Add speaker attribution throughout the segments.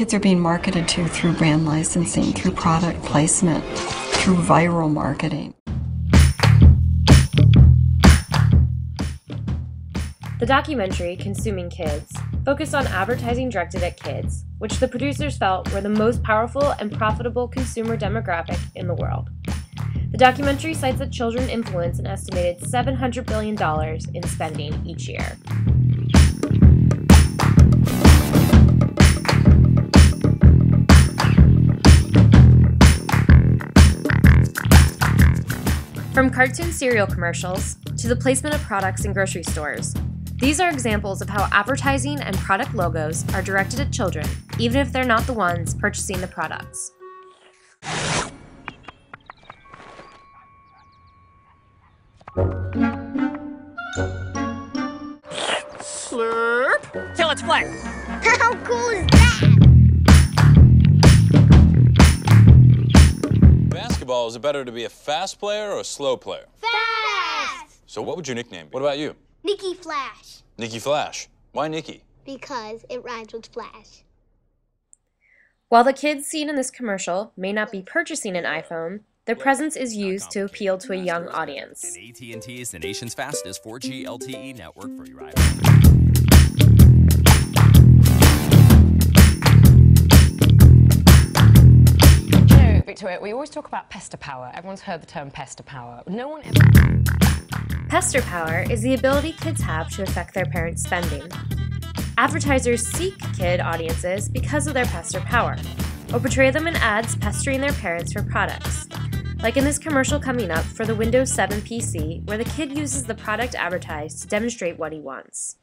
Speaker 1: Kids are being marketed to through brand licensing, through product placement, through viral marketing.
Speaker 2: The documentary, Consuming Kids, focused on advertising directed at kids, which the producers felt were the most powerful and profitable consumer demographic in the world. The documentary cites that children influence an estimated $700 billion in spending each year. From cartoon cereal commercials to the placement of products in grocery stores, these are examples of how advertising and product logos are directed at children, even if they're not the ones purchasing the products.
Speaker 3: Slurp till it's flat.
Speaker 4: How cool is that?
Speaker 5: Basketball, is it better to be a fast player or a slow player?
Speaker 4: Fast!
Speaker 5: So what would your nickname be? What about you?
Speaker 4: Nikki Flash.
Speaker 5: Nikki Flash. Why Nikki?
Speaker 4: Because it rhymes with Flash.
Speaker 2: While the kids seen in this commercial may not be purchasing an iPhone, their presence is used to appeal to a young audience.
Speaker 3: And AT&T is the nation's fastest 4G LTE network for your iPhone.
Speaker 6: Victoria, we always talk about pester power. Everyone's heard the term pester power. No one ever...
Speaker 2: Pester power is the ability kids have to affect their parents' spending. Advertisers seek kid audiences because of their pester power, or portray them in ads pestering their parents for products. Like in this commercial coming up for the Windows 7 PC, where the kid uses the product advertised to demonstrate what he wants.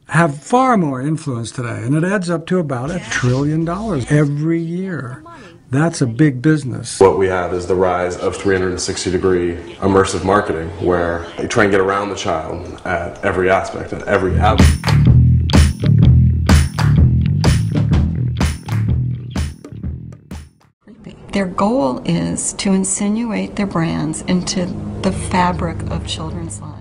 Speaker 7: Have far more influence today, and it adds up to about $1 trillion every year. That's a big business.
Speaker 8: What we have is the rise of 360-degree immersive marketing, where you try and get around the child at every aspect, at every outlet.
Speaker 1: Their goal is to insinuate their brands into the fabric of children's lives.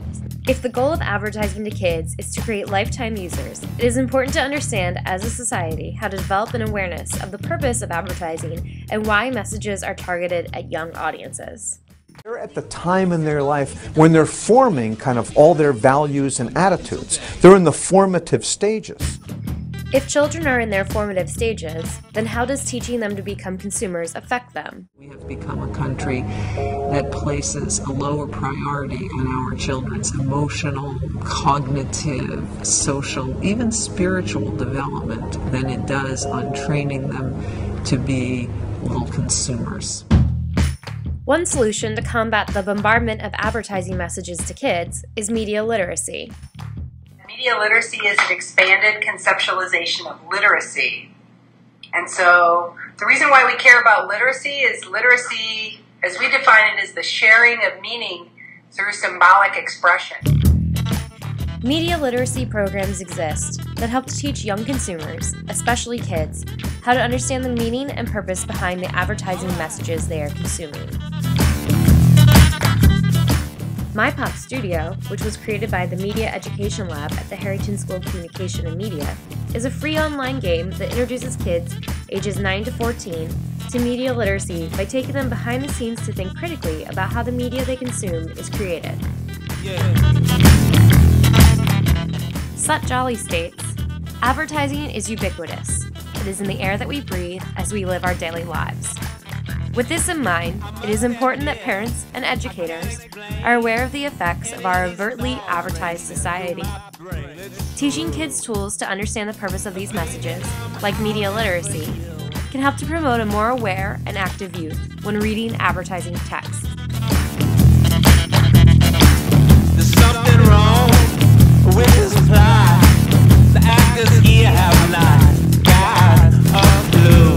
Speaker 2: If the goal of advertising to kids is to create lifetime users, it is important to understand as a society how to develop an awareness of the purpose of advertising and why messages are targeted at young audiences.
Speaker 9: They're at the time in their life when they're forming kind of all their values and attitudes. They're in the formative stages.
Speaker 2: If children are in their formative stages, then how does teaching them to become consumers affect them?
Speaker 10: We have become a country that places a lower priority on our children's emotional, cognitive, social, even spiritual development than it does on training them to be little consumers.
Speaker 2: One solution to combat the bombardment of advertising messages to kids is media literacy.
Speaker 11: Media literacy is an expanded conceptualization of literacy. And so the reason why we care about literacy is literacy, as we define it, is the sharing of meaning through symbolic expression.
Speaker 2: Media literacy programs exist that help to teach young consumers, especially kids, how to understand the meaning and purpose behind the advertising messages they are consuming. My Pop Studio, which was created by the Media Education Lab at the Harrington School of Communication and Media, is a free online game that introduces kids ages 9 to 14 to media literacy by taking them behind the scenes to think critically about how the media they consume is created. Sut Jolly states, "Advertising is ubiquitous. It is in the air that we breathe as we live our daily lives." With this in mind, it is important that parents and educators are aware of the effects of our overtly advertised society. Teaching kids tools to understand the purpose of these messages, like media literacy, can help to promote a more aware and active youth when reading advertising text.
Speaker 12: There's something wrong with this plot. The actors here have not got a clue.